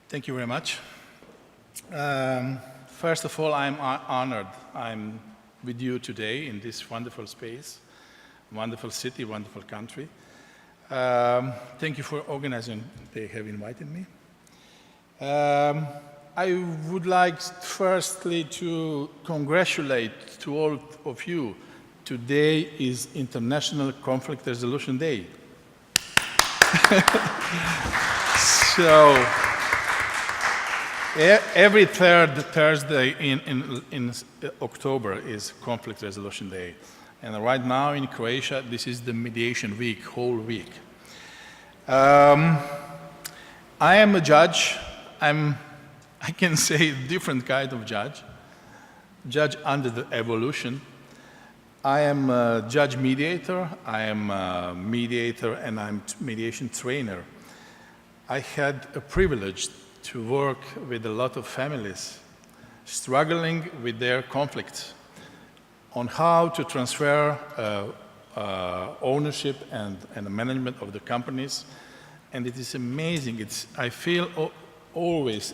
Thank you very much. First of all, I'm honored I'm with you today in this wonderful space, wonderful city, wonderful country. Thank you for organizing. They have invited me. I would like firstly to congratulate to all of you. Today is International Conflict Resolution Day. So, every third Thursday in October is Conflict Resolution Day. And right now in Croatia, this is the mediation week, whole week. I am a judge. I can say different kind of judge under the evolution. I am a judge mediator, I am a mediator, and I'm mediation trainer. I had a privilege to work with a lot of families struggling with their conflicts on how to transfer ownership and management of the companies. And it is amazing. I feel always,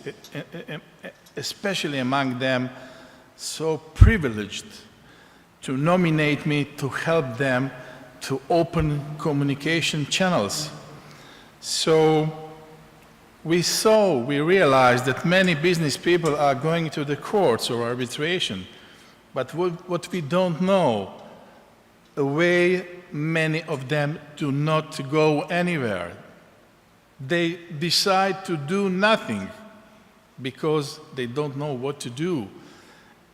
especially among them, so privileged to nominate me to help them to open communication channels. So we realized that many business people are going to the courts or arbitration, but what we don't know, the way many of them do not go anywhere. They decide to do nothing because they don't know what to do.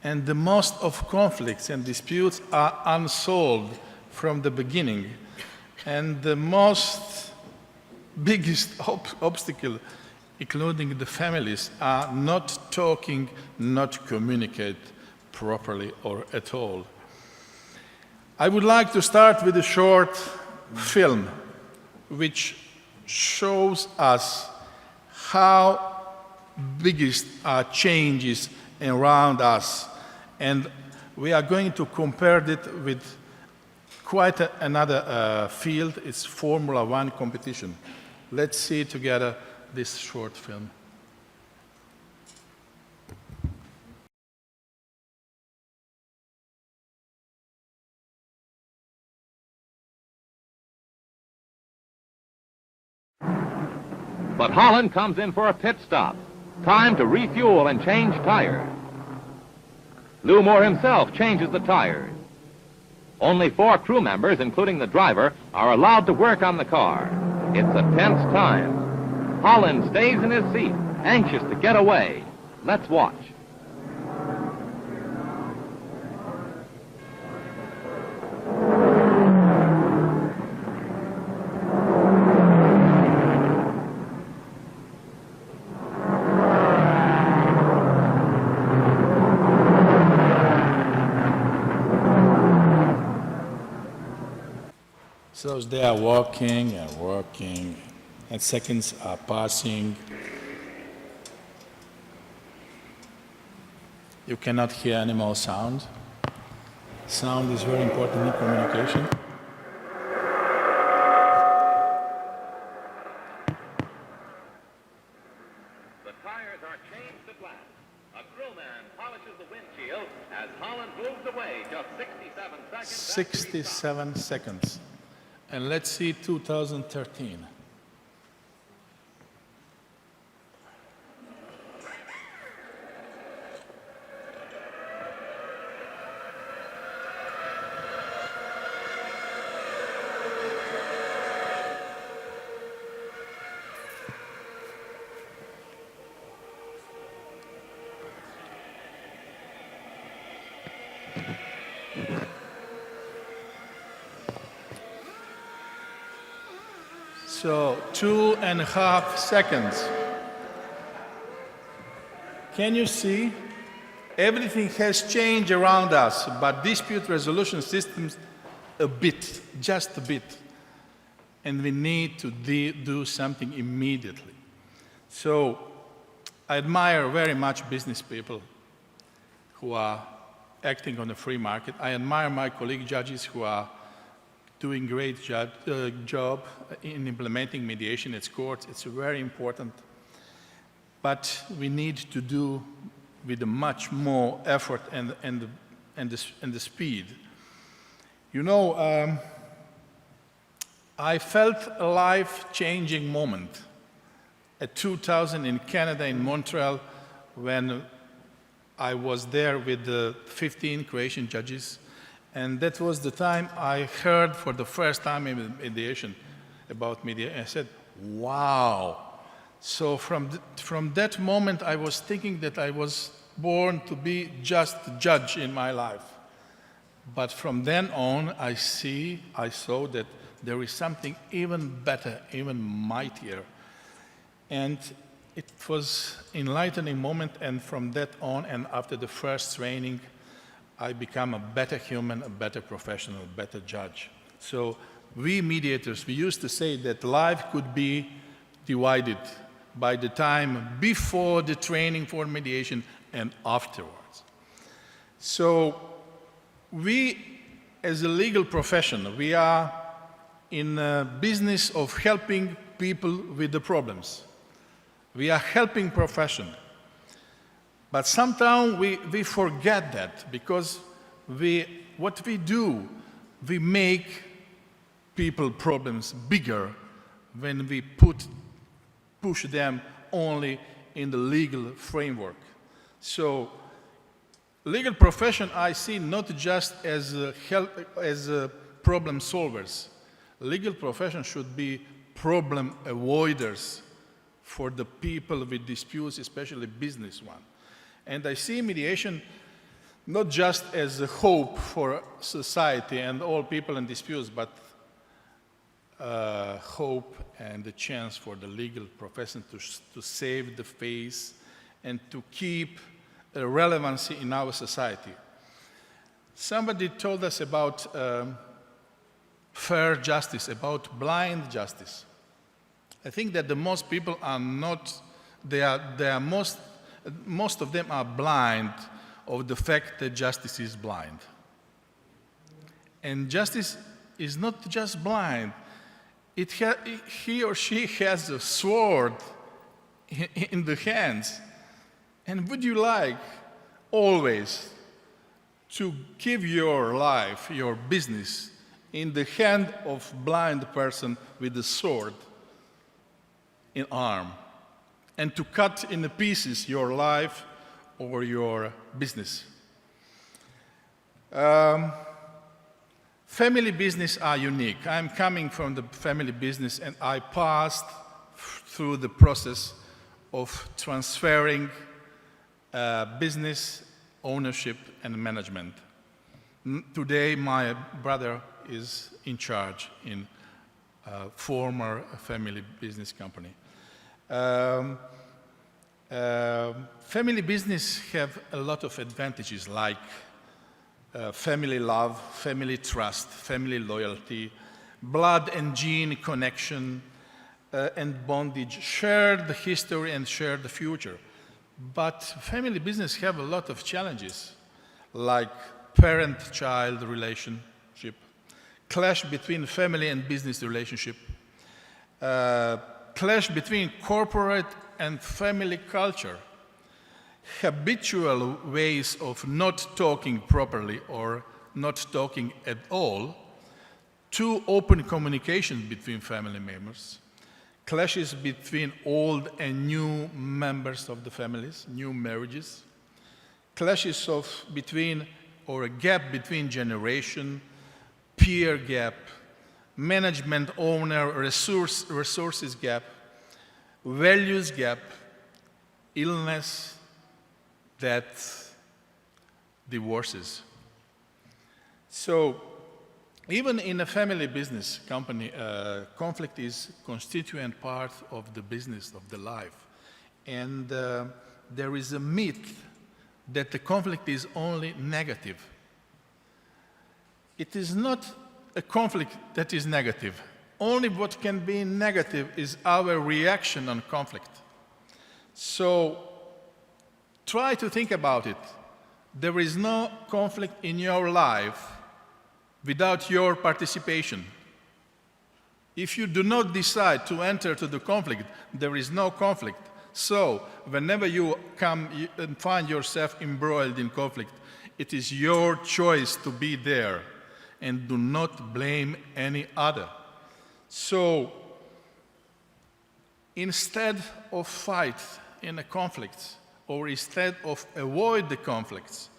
And the most of conflicts and disputes are unsolved from the beginning. And the biggest obstacle, including the families, are not talking, not communicate properly or at all. I would like to start with a short film which shows us how biggest are changes around us. And we are going to compare it with quite another field. It's Formula One competition. Let's see together this short film. But Holland comes in for a pit stop. Time to refuel and change tires. Lou Moore himself changes the tires. Only 4 crew members, including the driver, are allowed to work on the car. It's a tense time. Holland stays in his seat, anxious to get away. Let's watch. So they are walking and working, and seconds are passing. You cannot hear any more sound. Sound is very important in communication. The tires are changed at last. A crewman polishes the windshield as Holland moves away just 67 seconds. 67 seconds. And let's see 2013. So 2.5 seconds. Can you see? Everything has changed around us, but dispute resolution systems a bit, just a bit. And we need to do something immediately. So I admire very much business people who are acting on the free market. I admire my colleague judges who are doing great job in implementing mediation at courts. It's very important. but we need to do with a much more effort and the speed. You know, I felt a life-changing moment at 2000 in Canada, in Montreal, when I was there with the 15 Croatian judges, and that was the time I heard for the first time in mediation about mediation. I said, wow. So from that moment, I was thinking that I was born to be just a judge in my life. But from then on, I saw that there is something even better, even mightier. And it was an enlightening moment, and from that on, and after the first training, I became a better human, a better professional, a better judge. So we mediators, we used to say that life could be divided by the time before the training for mediation and afterwards. So we, as a legal profession, we are in a business of helping people with the problems. We are helping profession. But sometimes we forget that, because what we do, we make people problems bigger when we push them only in the legal framework. So legal profession I see not just as problem solvers. Legal profession should be problem avoiders for the people with disputes, especially business one. And I see mediation not just as a hope for society and all people in disputes, but hope and the chance for the legal profession to save the face and to keep a relevancy in our society. Somebody told us about fair justice, about blind justice. I think that the most people are not, most of them are blind of the fact that justice is blind. And justice is not just blind. He or she has a sword in the hands. And would you like always to give your life, your business, in the hand of a blind person with a sword in arm, and to cut in pieces your life or your business? Family business are unique. I'm coming from the family business, and I passed through the process of transferring business, ownership, and management. Today, my brother is in charge in a former family business company. Family business have a lot of advantages, like family love, family trust, family loyalty, blood and gene connection, and bondage, shared history and shared future. But family business have a lot of challenges, like parent-child relationship, clash between family and business relationship, clash between corporate and family culture, habitual ways of not talking properly or not talking at all, too open communication between family members, clashes between old and new members of the families, new marriages, clashes between or a gap between generation, peer gap, management owner resources gap, values gap, illness, death, divorces. So even in a family business company, conflict is a constituent part of the business, of the life. And there is a myth that the conflict is only negative. It is not a conflict that is negative. Only what can be negative is our reaction on conflict. So try to think about it. There is no conflict in your life without your participation. If you do not decide to enter to the conflict, there is no conflict. So whenever you and find yourself embroiled in conflict, it is your choice to be there and do not blame any other. So instead of fight in a conflict, or instead of avoid the conflicts,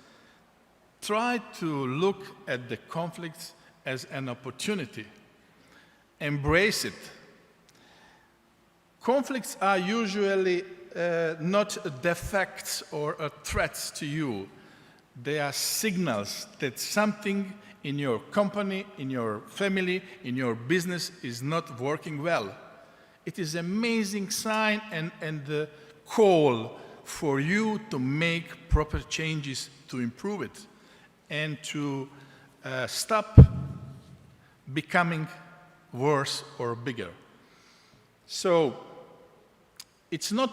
try to look at the conflicts as an opportunity. Embrace it. Conflicts are usually not defects or threats to you. They are signals that something in your company, in your family, in your business is not working well. It is an amazing sign and the call for you to make proper changes to improve it and to stop becoming worse or bigger. So it's not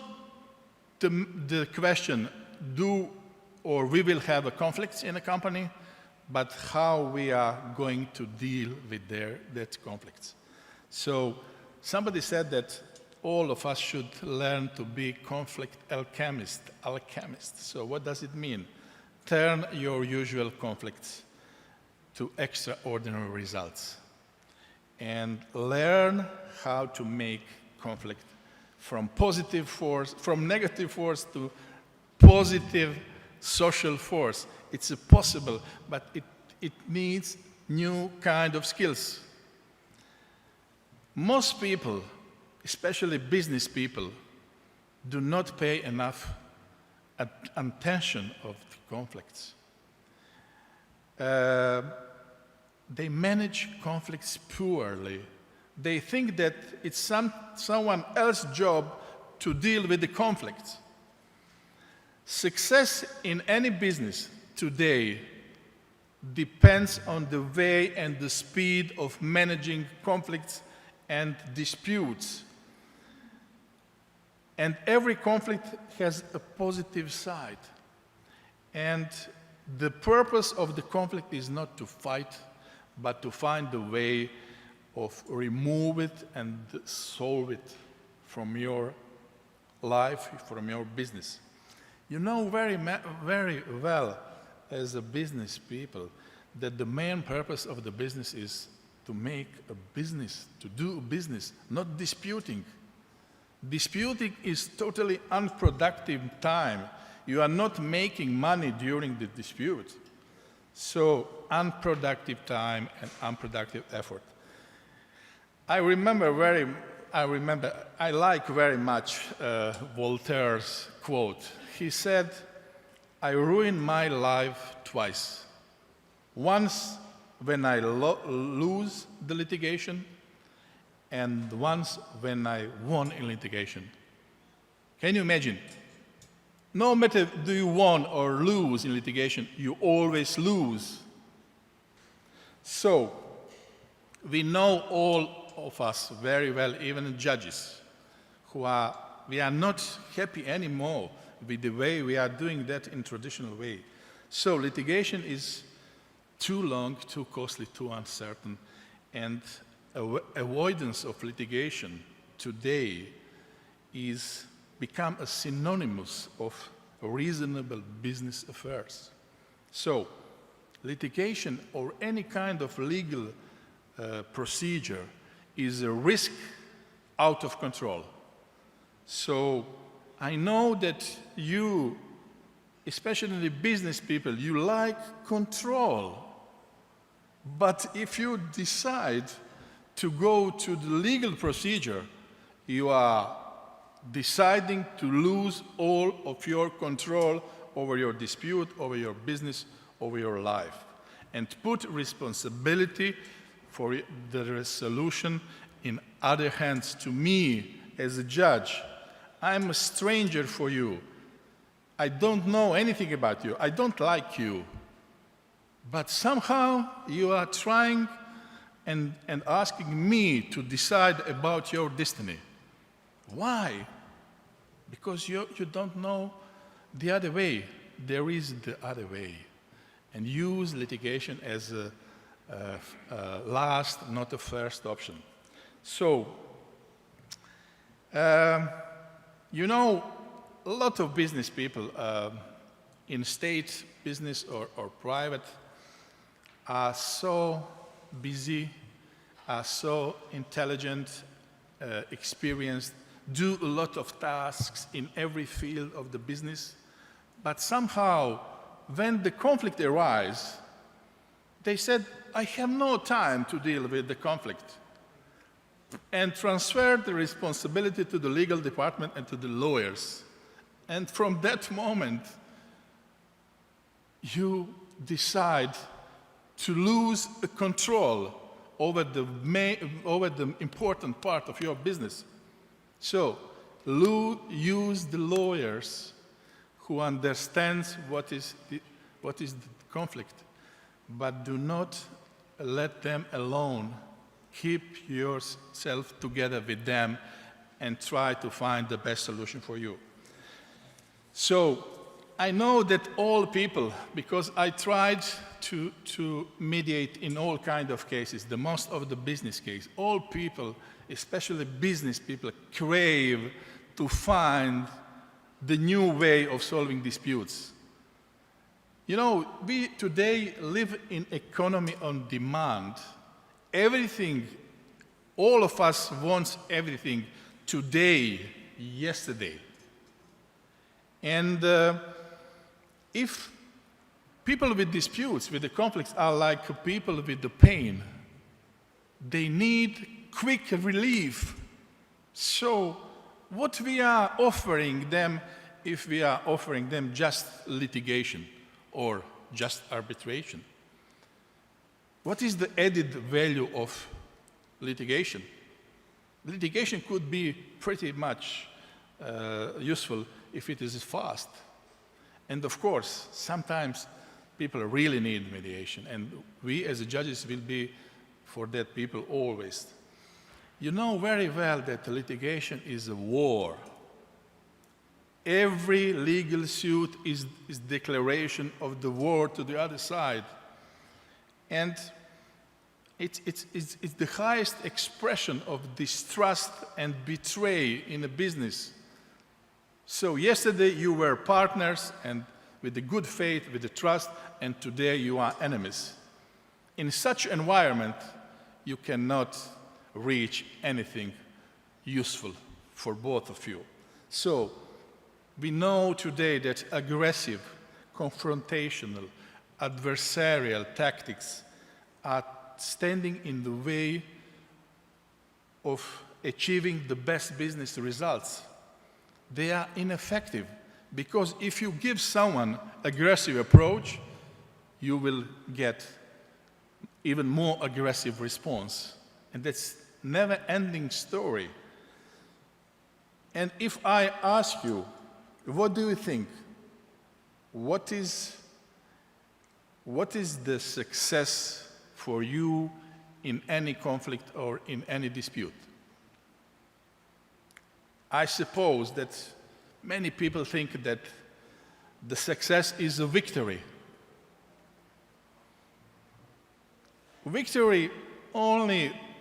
the question, do or we will have a conflict in a company, but how we are going to deal with that conflicts. So somebody said that all of us should learn to be conflict alchemists. So what does it mean? Turn your usual conflicts to extraordinary results and learn how to make conflict from negative force to positive social force. It's possible, but it needs new kind of skills. Most people, especially business people, do not pay enough attention of the conflicts. They manage conflicts poorly. They think that it's someone else's job to deal with the conflicts. Success in any business today depends on the way and the speed of managing conflicts and disputes. And every conflict has a positive side. And the purpose of the conflict is not to fight, but to find a way of remove it and solve it from your life, from your business. You know very well as a business people that the main purpose of the business is to make a business, to do business, not disputing. Disputing is totally unproductive time. You are not making money during the dispute. So unproductive time and unproductive effort. I like very much Voltaire's quote. He said, I ruined my life twice. Once when I lose the litigation, and once when I won in litigation. Can you imagine? No matter do you win or lose in litigation, you always lose. So, we know all of us very well, even judges, we are not happy anymore with the way we are doing that in traditional way. So litigation is too long, too costly, too uncertain, and avoidance of litigation today is become a synonymous of reasonable business affairs. So litigation or any kind of legal procedure is a risk out of control. So I know that you, especially business people, you like control. But if you decide to go to the legal procedure, you are deciding to lose all of your control over your dispute, over your business, over your life, and put responsibility for the resolution in other hands to me as a judge. I'm a stranger for you. I don't know anything about you. I don't like you. But somehow you are trying and asking me to decide about your destiny. Why? Because you don't know the other way. There is the other way. And use litigation as a last, not a first option. So, You know, a lot of business people in state business or private are so busy, are so intelligent, experienced, do a lot of tasks in every field of the business, but somehow when the conflict arises, they said, I have no time to deal with the conflict, and transferred the responsibility to the legal department and to the lawyers. And from that moment, you decide to lose the control over the important part of your business. So, use the lawyers who understand what is the conflict, but do not let them alone. Keep yourself together with them and try to find the best solution for you. So, I know that all people, because I tried to mediate in all kinds of cases, the most of the business case, all people, especially business people, crave to find the new way of solving disputes. You know, we today live in economy on demand. Everything, all of us wants everything today, yesterday. And if people with disputes, with the conflicts, are like people with the pain, they need quick relief. So what we are offering them, if we are offering them just litigation or just arbitration? What is the added value of litigation? Litigation could be pretty much useful if it is fast. And of course, sometimes people really need mediation, and we as judges will be for that people always. You know very well that litigation is a war. Every legal suit is declaration of the war to the other side. And it's the highest expression of distrust and betray in a business. So yesterday you were partners and with the good faith, with the trust, and today you are enemies. In such environment, you cannot reach anything useful for both of you. So we know today that aggressive, confrontational, adversarial tactics are standing in the way of achieving the best business results. They are ineffective because if you give someone aggressive approach, you will get even more aggressive response. And that's never-ending story. And if I ask you, what do you think? What is the success for you in any conflict or in any dispute? I suppose that many people think that the success is a victory. Victory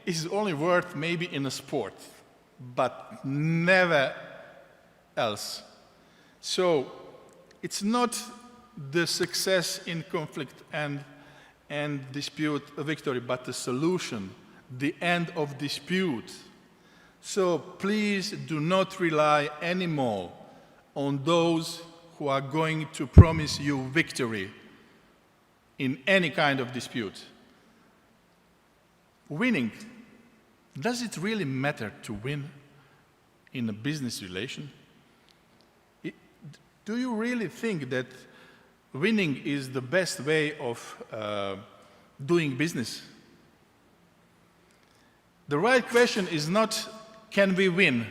is only worth maybe in a sport, but never else. So it's not the success in conflict and dispute a victory, but the solution, the end of dispute. So please do not rely anymore on those who are going to promise you victory in any kind of dispute. Winning, does it really matter to win in a business relation? Do you really think that winning is the best way of doing business? The right question is not, can we win?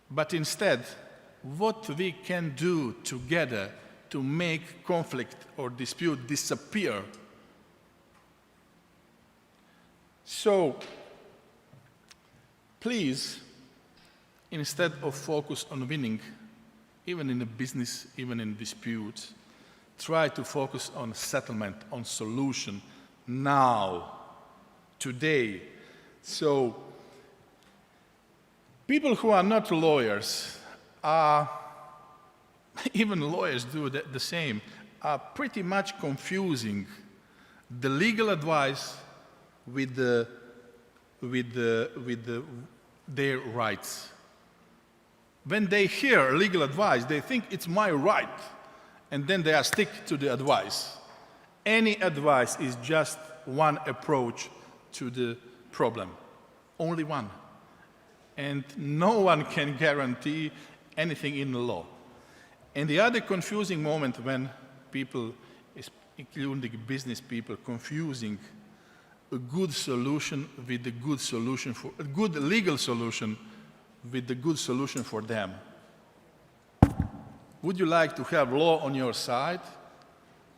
But instead, what we can do together to make conflict or dispute disappear. So, please, instead of focus on winning, even in a business, even in disputes, try to focus on settlement, on solution, now, today. So, People who are not lawyers are, even lawyers do the same, are pretty much confusing the legal advice with their rights. When they hear legal advice, they think it's my right, and then they stick to the advice. Any advice is just one approach to the problem, only one. And no one can guarantee anything in the law. And the other confusing moment when people, including business people, confusing a good solution with a good solution for a good legal solution with the good solution for them. Would you like to have law on your side,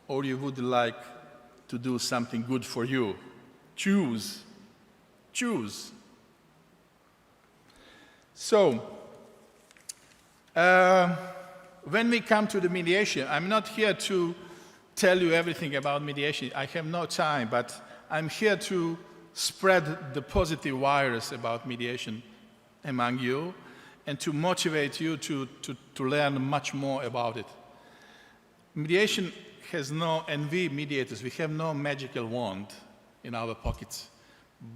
or you would like to do something good for you? Choose. Choose. So, when we come to the mediation, I'm not here to tell you everything about mediation. I have no time, but I'm here to spread the positive virus about mediation among you and to motivate you to learn much more about it. Mediation has no, and we mediators, we have no magical wand in our pockets,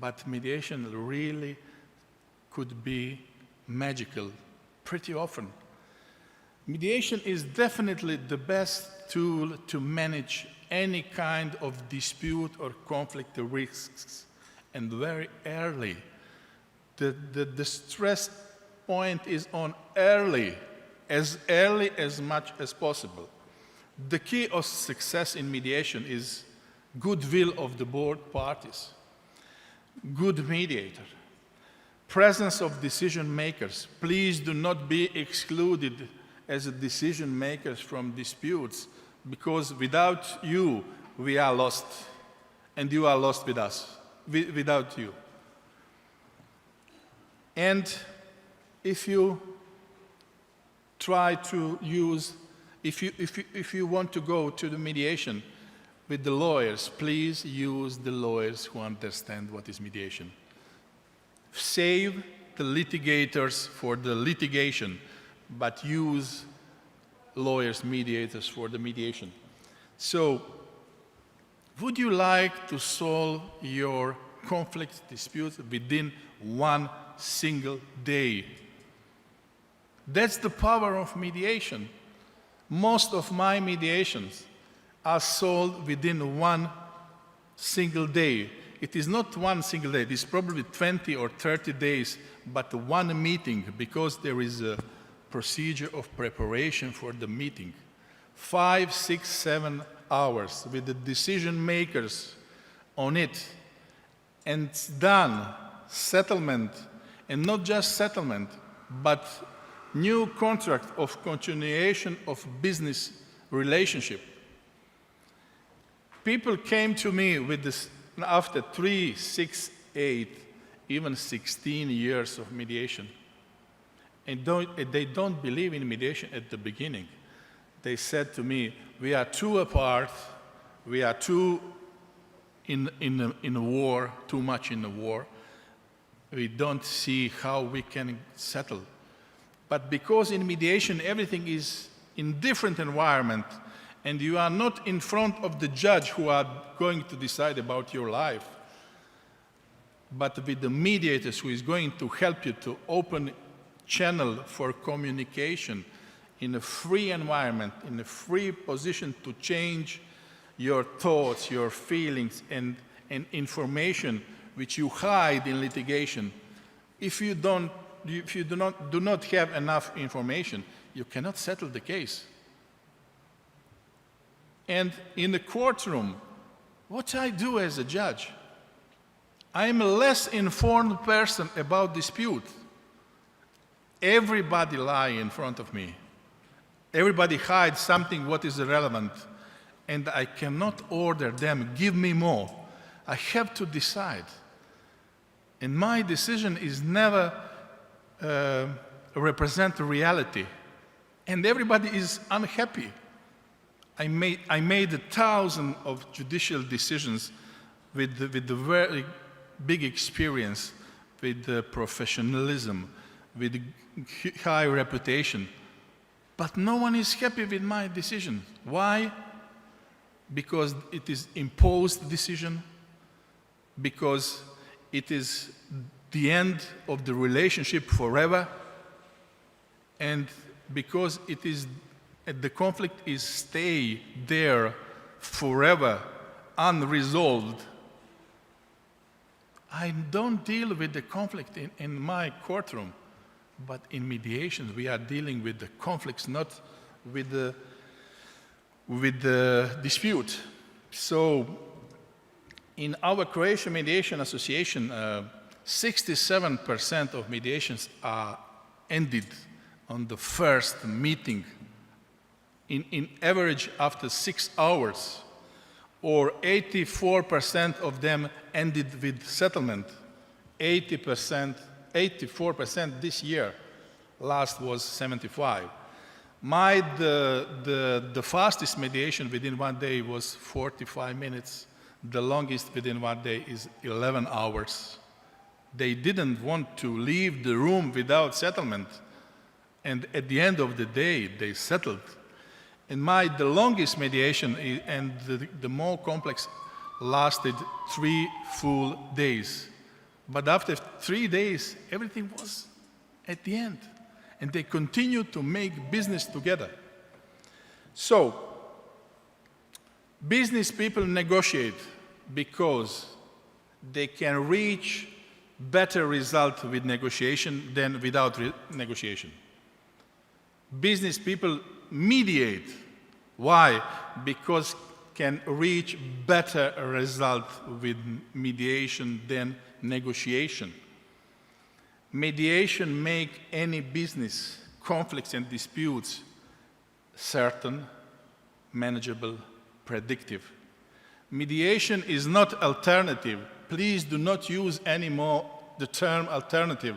but mediation really could be magical pretty often. Mediation is definitely the best tool to manage any kind of dispute or conflict risks, and very early. The stress point is on early as much as possible. The key of success in mediation is goodwill of the both parties, good mediator, presence of decision makers. Please do not be excluded as a decision makers from disputes, because without you, we are lost, and you are lost with us, without you. And if you try to use, if you want to go to the mediation with the lawyers, please use the lawyers who understand what is mediation. Save the litigators for the litigation, but use lawyers, mediators for the mediation. So, would you like to solve your conflict disputes within one single day? That's the power of mediation. Most of my mediations are solved within one single day. It is not one single day, it is probably 20 or 30 days, but one meeting, because there is a procedure of preparation for the meeting. 5, 6, 7 hours with the decision makers on it, and it's done. Settlement, and not just settlement, but new contract of continuation of business relationship. People came to me with this after 3, 6, 8, even 16 years of mediation. And they don't believe in mediation at the beginning. They said to me, we are too apart, we are too in a war, too much in the war. We don't see how we can settle. But because in mediation everything is in different environment, and you are not in front of the judge who are going to decide about your life, but with the mediators who is going to help you to open channel for communication in a free environment, in a free position to change your thoughts, your feelings, and information which you hide in litigation. If you do not have enough information, you cannot settle the case. And in the courtroom, what I do as a judge, I'm a less informed person about dispute. Everybody lies in front of me. Everybody hides something what is irrelevant, and I cannot order them, give me more. I have to decide. And my decision is never represent reality. And everybody is unhappy. I made 1,000 of judicial decisions with the very big experience, with the professionalism, with high reputation, but no one is happy with my decision. Why? Because it is imposed decision, because it is the end of the relationship forever, and because it is the conflict is stay there forever unresolved. I don't deal with the conflict in my courtroom, but in mediation we are dealing with the conflicts, not with the dispute. So in our Croatia Mediation Association, 67% of mediations are ended on the first meeting, in average after 6 hours, or 84% of them ended with settlement. 84% this year. Last was 75. The fastest mediation within 1 day was 45 minutes. The longest within 1 day is 11 hours. They didn't want to leave the room without settlement. And at the end of the day, they settled. And the longest mediation and the more complex lasted 3 full days. But after 3 days, everything was at the end. And they continued to make business together. So, business people negotiate because they can reach better result with negotiation than without negotiation. Business people mediate. Why? Because can reach better result with mediation than negotiation. Mediation make any business conflicts and disputes certain, manageable, predictive. Mediation is not alternative. Please do not use anymore the term alternative.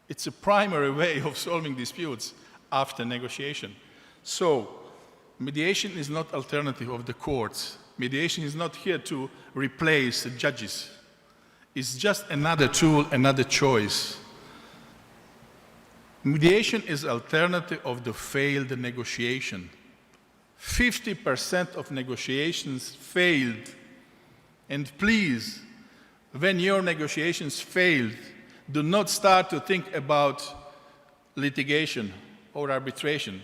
It's a primary way of solving disputes after negotiation. So, mediation is not alternative of the courts. Mediation is not here to replace the judges. It's just another tool, another choice. Mediation is alternative of the failed negotiation. 50% of negotiations failed. And please, when your negotiations failed, do not start to think about litigation or arbitration.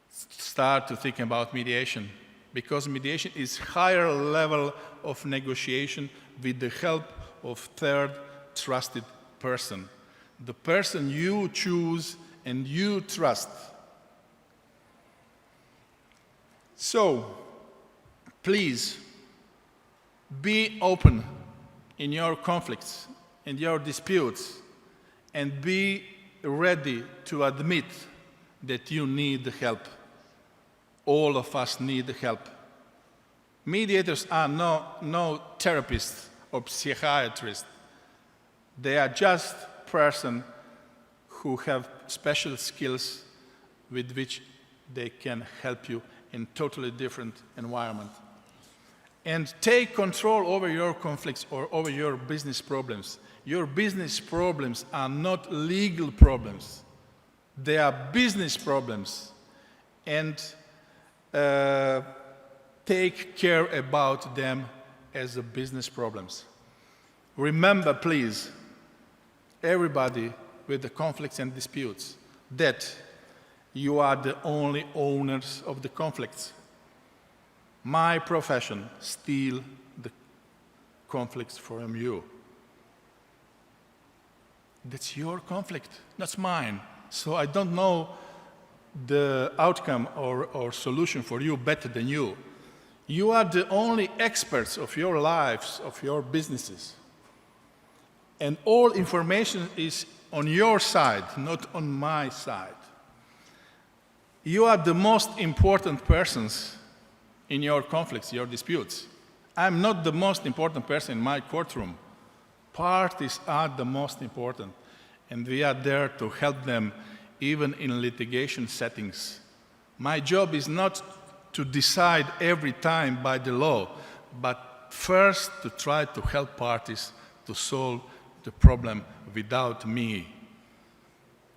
Start to think about mediation, because mediation is higher level of negotiation with the help of third trusted person. The person you choose and you trust. So, please, be open in your conflicts and your disputes, and be ready to admit that you need help. All of us need help. Mediators are no therapists or psychiatrists. They are just person who have special skills with which they can help you in totally different environment. And take control over your conflicts or over your business problems. Your business problems are not legal problems. They are business problems. And take care about them as a business problems. Remember, please, everybody with the conflicts and disputes, that you are the only owners of the conflicts. My profession steals the conflicts from you. That's your conflict, that's mine. So I don't know the outcome or solution for you better than you. You are the only experts of your lives, of your businesses. And all information is on your side, not on my side. You are the most important persons in your conflicts, your disputes. I'm not the most important person in my courtroom. Parties are the most important, and we are there to help them even in litigation settings. My job is not to decide every time by the law, but first to try to help parties to solve the problem without me.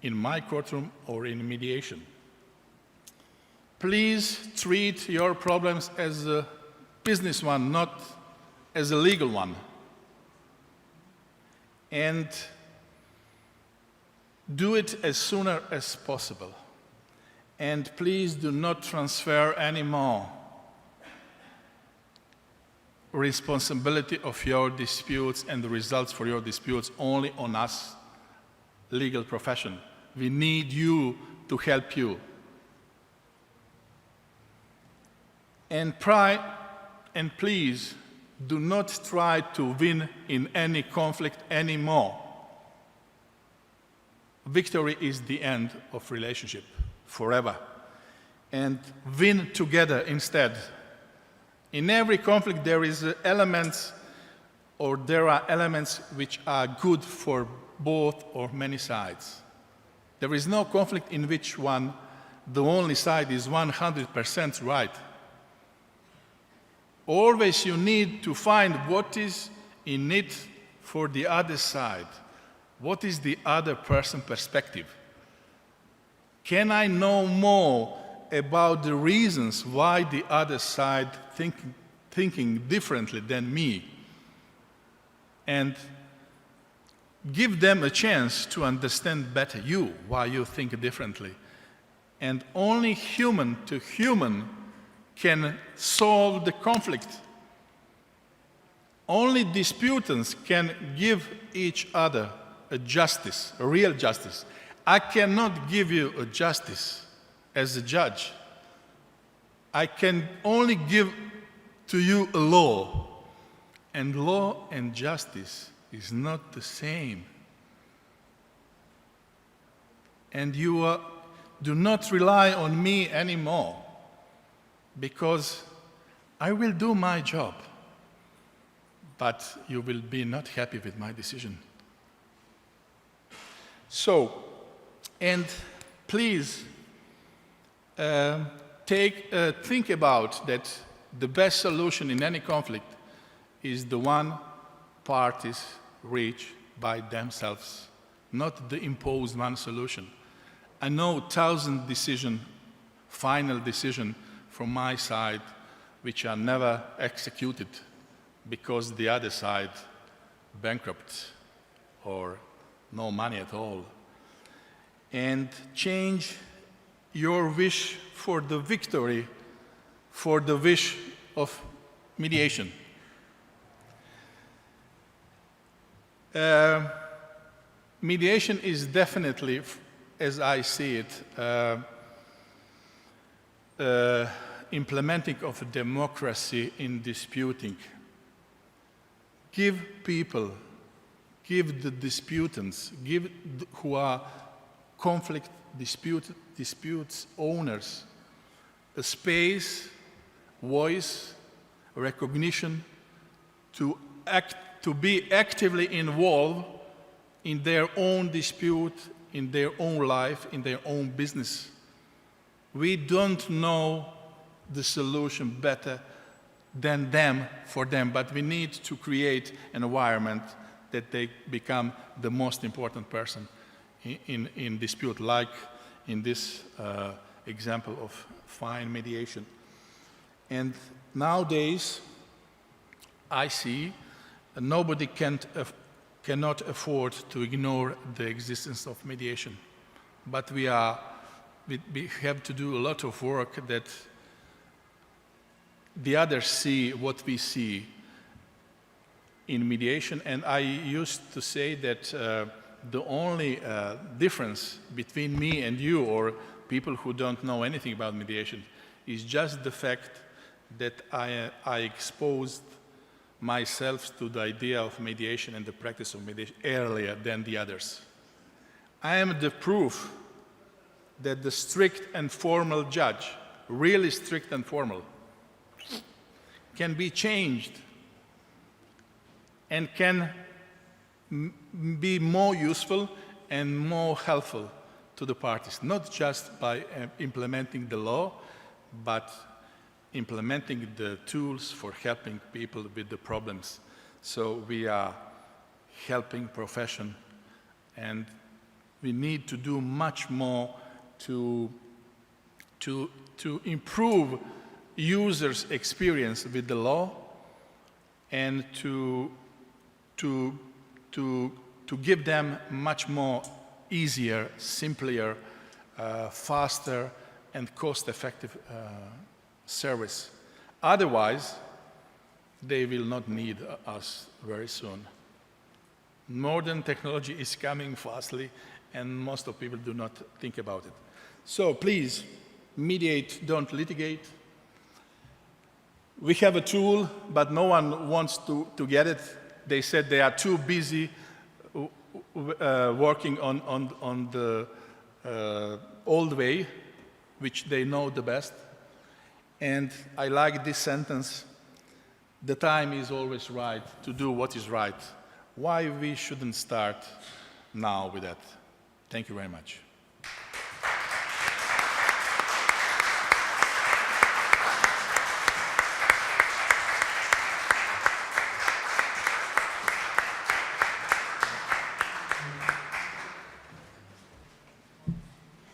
in my courtroom or in mediation. Please treat your problems as a business one, not as a legal one. And do it as sooner as possible. And please do not transfer anymore responsibility of your disputes and the results for your disputes only on us, legal profession. We need you to help you. And please do not try to win in any conflict anymore. Victory is the end of relationship forever. And win together instead. In every conflict there are elements which are good for both or many sides. There is no conflict in which the only side is 100% right. Always you need to find what is in it for the other side. What is the other person's perspective? Can I know more about the reasons why the other side thinking differently than me? And give them a chance to understand better why you think differently. And only human to human can solve the conflict. Only disputants can give each other a justice, a real justice. I cannot give you a justice as a judge. I can only give to you a law. And law and justice is not the same. And you do not rely on me anymore, because I will do my job, but you will be not happy with my decision. So, and please think about that the best solution in any conflict is the one parties reach by themselves, not the imposed one solution. I know 1,000 final decisions from my side which are never executed because the other side bankrupt or no money at all. And change your wish for the victory for the wish of mediation. Mediation is definitely, as I see it, implementing of democracy in disputing. Give the disputants, who are conflict disputes owners, a space, voice, recognition to be actively involved in their own dispute, in their own life, in their own business. We don't know the solution better than them for them, but we need to create an environment that they become the most important person in dispute, like in this example of fine mediation. And nowadays, I see nobody cannot afford to ignore the existence of mediation. But we have to do a lot of work that the others see what we see in mediation. And I used to say that the only difference between me and you, or people who don't know anything about mediation, is just the fact that I exposed myself to the idea of mediation and the practice of mediation earlier than the others. I am the proof that the strict and formal judge, really strict and formal, can be changed and can be more useful and more helpful to the parties, not just by implementing the law, but implementing the tools for helping people with the problems. So we are helping profession, and we need to do much more to improve users' experience with the law and to give them much more easier, simpler, faster, and cost-effective service. Otherwise, they will not need us very soon. Modern technology is coming fastly, and most of people do not think about it. So please, mediate, don't litigate. We have a tool, but no one wants to get it. They said they are too busy working on the old way, which they know the best. And I like this sentence: the time is always right to do what is right. Why we shouldn't start now with that? Thank you very much.